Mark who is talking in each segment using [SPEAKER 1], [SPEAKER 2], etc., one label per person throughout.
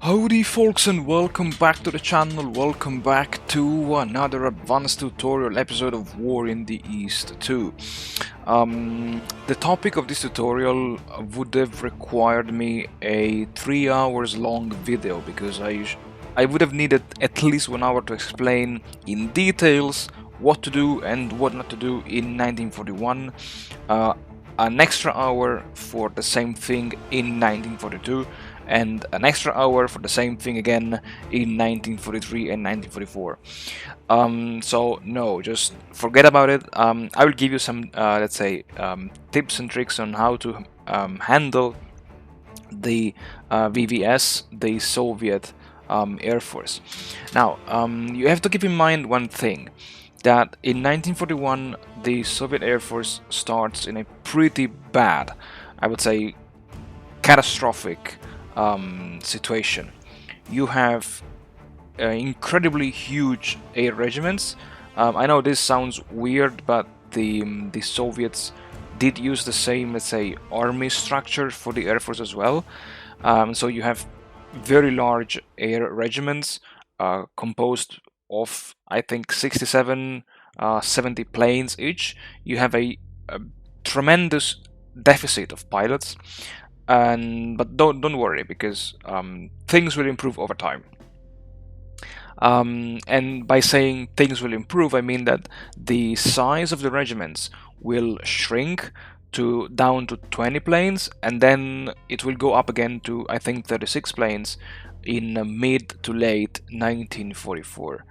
[SPEAKER 1] Howdy folks, and welcome back to the channel, welcome back to another advanced tutorial episode of War in the East 2. The topic of this tutorial would have required me a 3 hours long video because I would have needed at least 1 hour to explain in details what to do and what not to do in 1941, an extra hour for the same thing in 1942, and an extra hour for the same thing again in 1943 and 1944. So no, just forget about it. I will give you some, let's say, tips and tricks on how to handle the VVS, the Soviet Air Force. Now, you have to keep in mind one thing, that in 1941 the Soviet Air Force starts in a pretty bad, I would say catastrophic situation. You have incredibly huge air regiments. I know this sounds weird, but the Soviets did use the same, let's say, army structure for the Air Force as well. So you have very large air regiments composed of, I think, 67, 70 planes each. You have a tremendous deficit of pilots, but don't worry, because things will improve over time. And by saying things will improve, I mean that the size of the regiments will shrink down to 20 planes, and then it will go up again to, I think, 36 planes in mid to late 1944.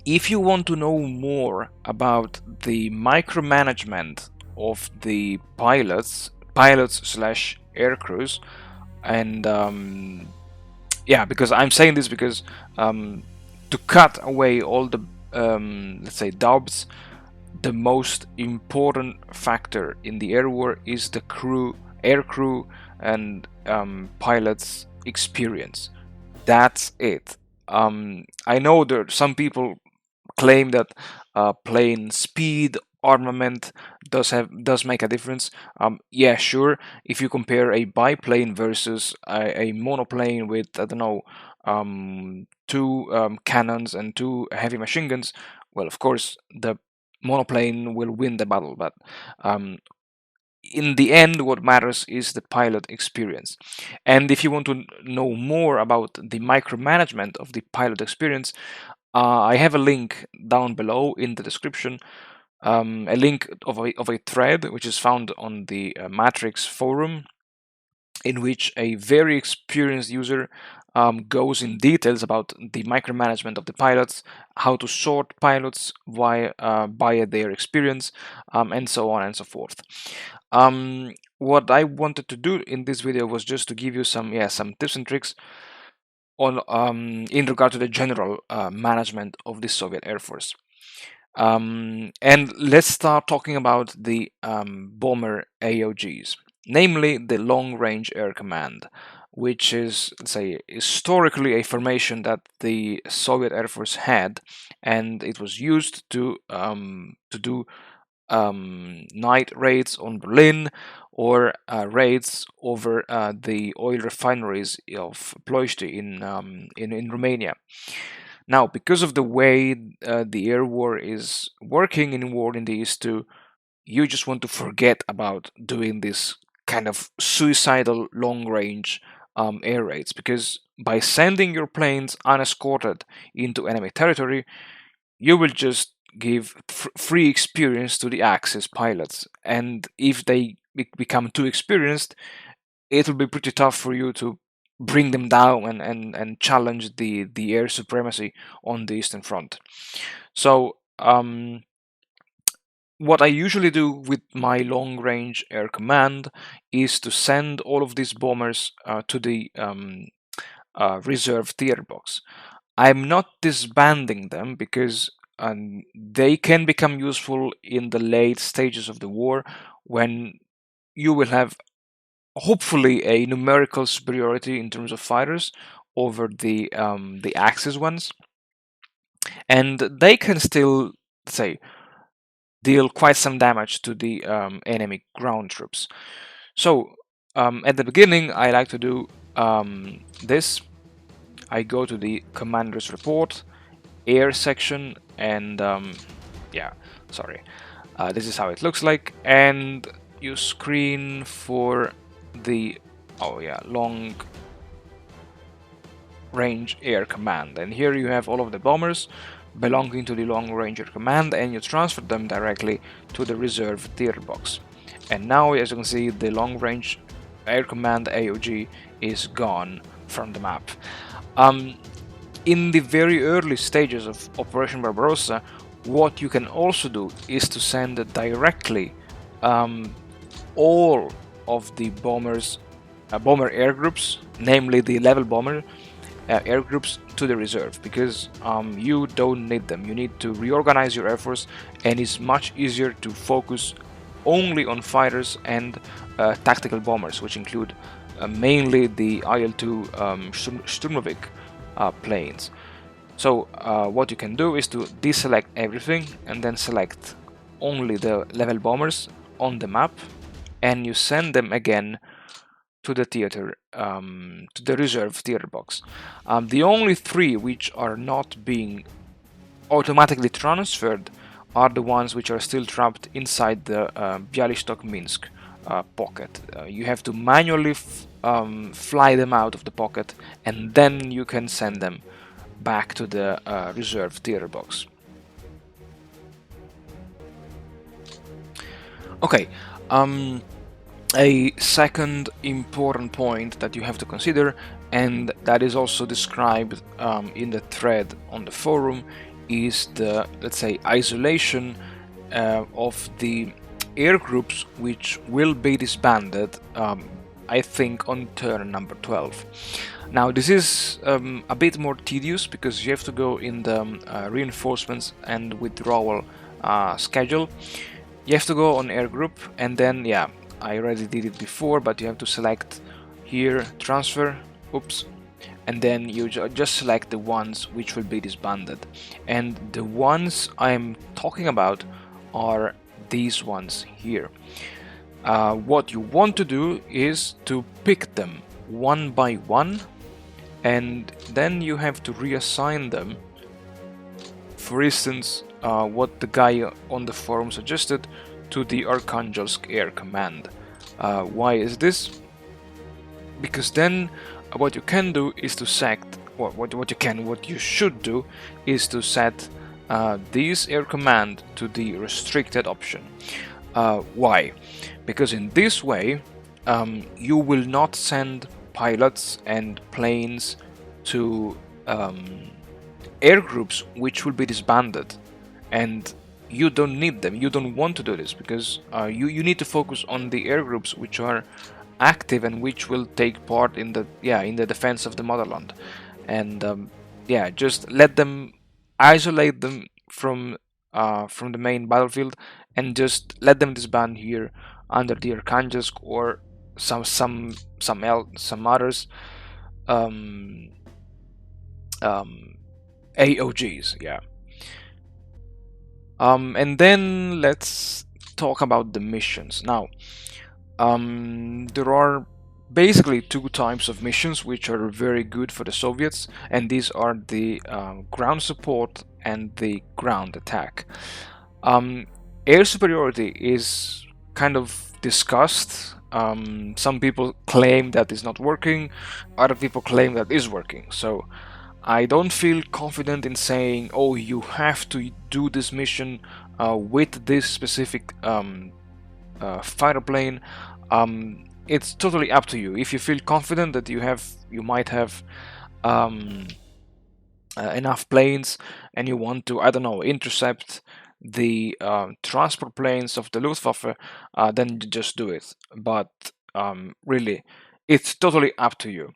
[SPEAKER 1] If you want to know more about the micromanagement of the pilots slash air crews, and yeah, because I'm saying this because to cut away all the let's say doubts, the most important factor in the air war is the air crew and pilots' experience. That's it. I know that some people claim that plane speed, armament does make a difference. Yeah, sure. If you compare a biplane versus a monoplane with, I don't know, two cannons and two heavy machine guns, well, of course the monoplane will win the battle. But in the end, what matters is the pilot experience. And if you want to know more about the micromanagement of the pilot experience, I have a link down below in the description, a link of a thread which is found on the Matrix forum, in which a very experienced user goes in details about the micromanagement of the pilots, how to sort pilots by their experience, and so on and so forth. What I wanted to do in this video was just to give you some tips and tricks on in regard to the general management of the Soviet Air Force. And let's start talking about the bomber AOGs, namely the Long Range Air Command, which is, let's say, historically a formation that the Soviet Air Force had, and it was used to do night raids on Berlin, or raids over the oil refineries of Ploiești in Romania. Now, because of the way the air war is working in War in the East 2, you just want to forget about doing this kind of suicidal long-range air raids, because by sending your planes unescorted into enemy territory, you will just give free experience to the Axis pilots, and if they become too experienced, it will be pretty tough for you to bring them down and challenge the air supremacy on the Eastern Front. So what I usually do with my long-range air command is to send all of these bombers to the reserve theater box. I'm not disbanding them, because they can become useful in the late stages of the war, when you will have hopefully a numerical superiority in terms of fighters over the Axis ones, and they can still, say, deal quite some damage to the enemy ground troops. So At the beginning, I like to do this. I go to the commander's report, air section, and yeah, sorry. This is how it looks like, and you screen for the long range air command, and here you have all of the bombers belonging to the long range air command, and you transfer them directly to the reserve theater box. And now, as you can see, the long range air command AOG is gone from the map. In the very early stages of Operation Barbarossa, what you can also do is to send directly all of the bomber air groups, namely the level bomber air groups, to the reserve, because you don't need them. You need to reorganize your air force, and it's much easier to focus only on fighters and tactical bombers, which include mainly the IL-2 Sturmovik planes. So what you can do is to deselect everything and then select only the level bombers on the map, and you send them again to the theater, to the reserve theater box. The only three which are not being automatically transferred are the ones which are still trapped inside the Bialystok Minsk pocket. You have to manually fly them out of the pocket, and then you can send them back to the reserve theater box. Okay, a second important point that you have to consider, and that is also described in the thread on the forum, is the, let's say, isolation of the air groups which will be disbanded, I think, on turn number 12. Now, this is a bit more tedious because you have to go in the reinforcements and withdrawal schedule. You have to go on air group, and then, yeah, I already did it before, but you have to select here, transfer, oops, and then you just select the ones which will be disbanded. And the ones I'm talking about are these ones here. What you want to do is to pick them one by one, and then you have to reassign them. For instance, what the guy on the forum suggested, to the Arkhangelsk Air Command. Why is this? Because then what you can do is to set what you should do is to set this air command to the restricted option. Why? Because in this way you will not send pilots and planes to air groups which will be disbanded, and you don't need them. You don't want to do this because you need to focus on the air groups which are active and which will take part in the defense of the motherland. And just let them, isolate them from the main battlefield, and just let them disband here under the Arkhangelsk or some others AOGs. Yeah. And then let's talk about the missions. Now, there are basically two types of missions which are very good for the Soviets, and these are the ground support and the ground attack. Air superiority is kind of discussed. Some people claim that is not working, other people claim that is working. So I don't feel confident in saying, oh, you have to do this mission with this specific fighter plane. It's totally up to you. If you feel confident that you might have enough planes, and you want to, I don't know, intercept the transport planes of the Luftwaffe, then you just do it. But really, it's totally up to you.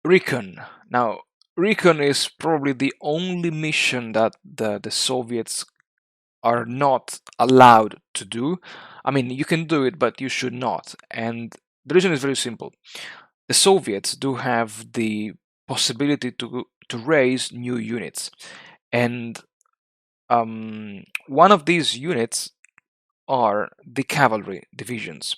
[SPEAKER 1] Recon. Now, recon is probably the only mission that the Soviets are not allowed to do. I mean, you can do it, but you should not. And the reason is very simple. The Soviets do have the possibility to raise new units, and one of these units are the cavalry divisions.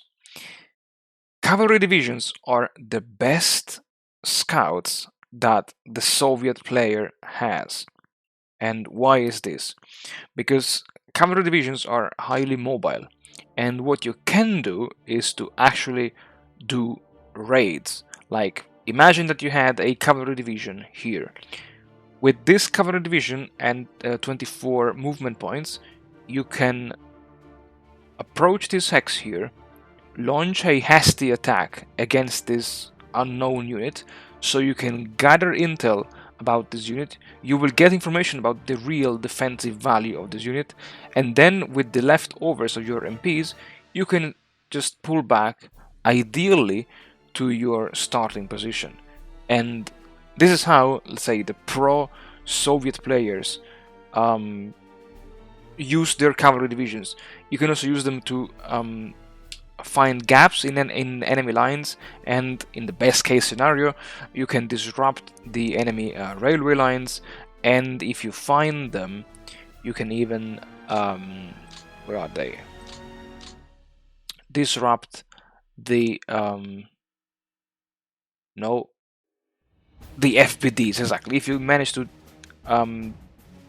[SPEAKER 1] Cavalry divisions are the best scouts that the Soviet player has. And why is this? Because cavalry divisions are highly mobile, and what you can do is to actually do raids. Like, imagine that you had a cavalry division here. With this cavalry division and 24 movement points, you can approach this hex here, launch a hasty attack against this unknown unit, so you can gather intel about this unit. You will get information about the real defensive value of this unit, and then with the leftovers of your MPs, you can just pull back, ideally, to your starting position. And this is how, let's say, the pro-Soviet players use their cavalry divisions. You can also use them to find gaps in enemy lines, and in the best case scenario, you can disrupt the enemy railway lines. And if you find them, you can even where are they? Disrupt the the FPDs. Exactly. If you manage to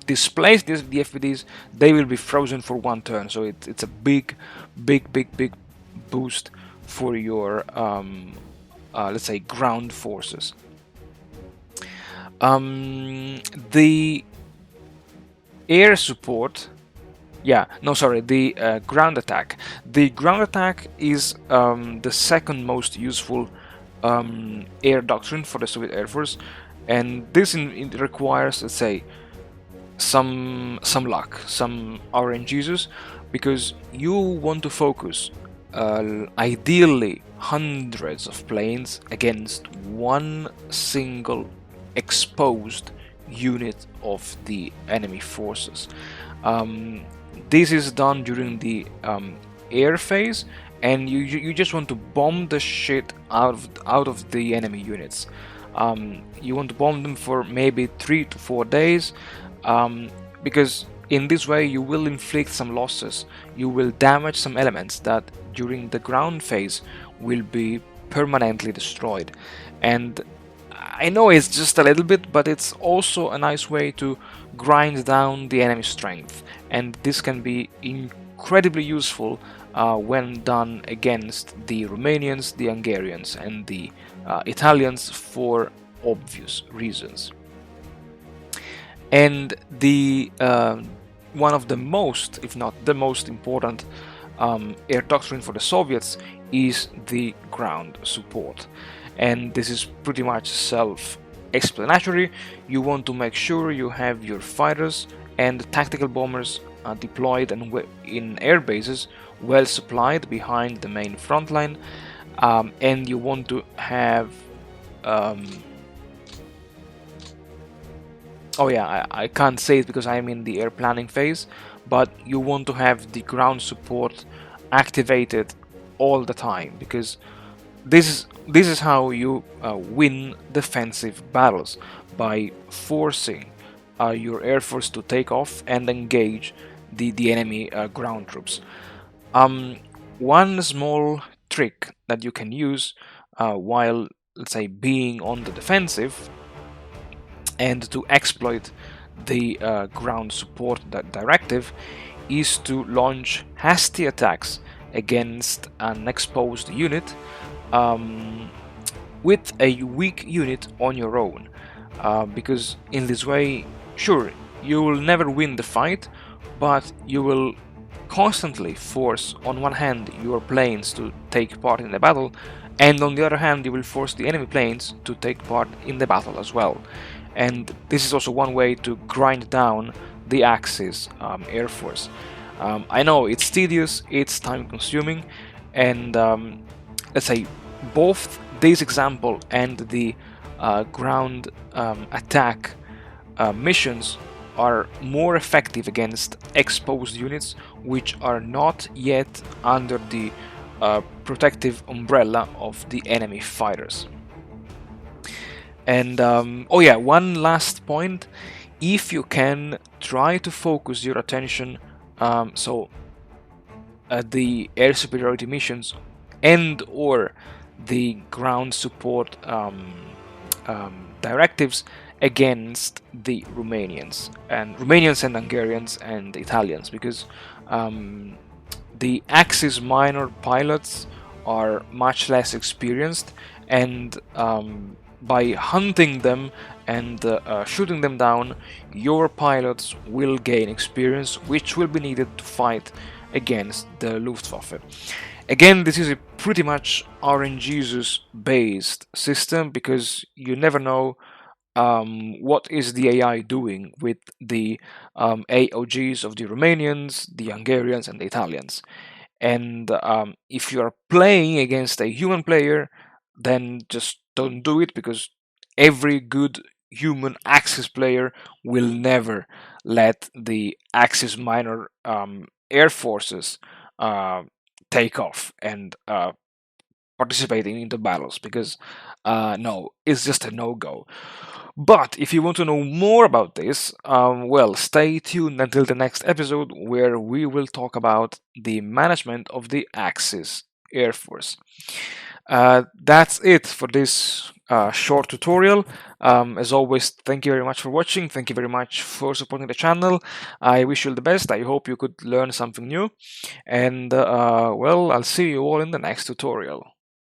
[SPEAKER 1] displace the FPDs, they will be frozen for one turn. So it's a big boost for your let's say ground forces. The air support, the ground attack. The ground attack is the second most useful air doctrine for the Soviet Air Force, and this it requires, let's say, some luck, some RNGs, because you want to focus ideally hundreds of planes against one single exposed unit of the enemy forces. This is done during the air phase, and you just want to bomb the shit out of the enemy units. You want to bomb them for maybe 3 to 4 days, because in this way you will inflict some losses. You will damage some elements that during the ground phase will be permanently destroyed. And I know it's just a little bit, but it's also a nice way to grind down the enemy strength, and this can be incredibly useful when done against the Romanians, the Hungarians, and the Italians, for obvious reasons. And the one of the most, if not the most important air doctrine for the Soviets is the ground support. And this is pretty much self-explanatory. You want to make sure you have your fighters and tactical bombers deployed and in air bases well supplied behind the main front line, and you want to have I can't say it because I'm in the air planning phase, but you want to have the ground support activated all the time, because this is how you win defensive battles, by forcing your air force to take off and engage the enemy ground troops. One small trick that you can use while, let's say, being on the defensive and to exploit the ground support directive is to launch hasty attacks against an exposed unit with a weak unit on your own, because in this way, sure, you will never win the fight, but you will constantly force, on one hand, your planes to take part in the battle, and on the other hand, you will force the enemy planes to take part in the battle as well. And this is also one way to grind down the Axis Air Force. I know it's tedious, it's time consuming, and let's say both this example and the ground attack missions are more effective against exposed units which are not yet under the protective umbrella of the enemy fighters. And one last point: if you can, try to focus your attention the air superiority missions and or the ground support directives against the Romanians and Hungarians and Italians, because um, the Axis minor pilots are much less experienced, and by hunting them and shooting them down, your pilots will gain experience, which will be needed to fight against the Luftwaffe. Again, this is a pretty much RNGesus based system, because you never know what is the AI doing with the AOGs of the Romanians, the Hungarians, and the Italians. And if you're playing against a human player, then just don't do it, because every good human Axis player will never let the Axis minor air forces uh, take off and participating in the battles, because no, it's just a no-go. But if you want to know more about this, well, stay tuned until the next episode, where we will talk about the management of the Axis Air Force. That's it for this short tutorial. As always, thank you very much for watching. Thank you very much for supporting the channel. I wish you all the best. I hope you could learn something new. And well, I'll see you all in the next tutorial.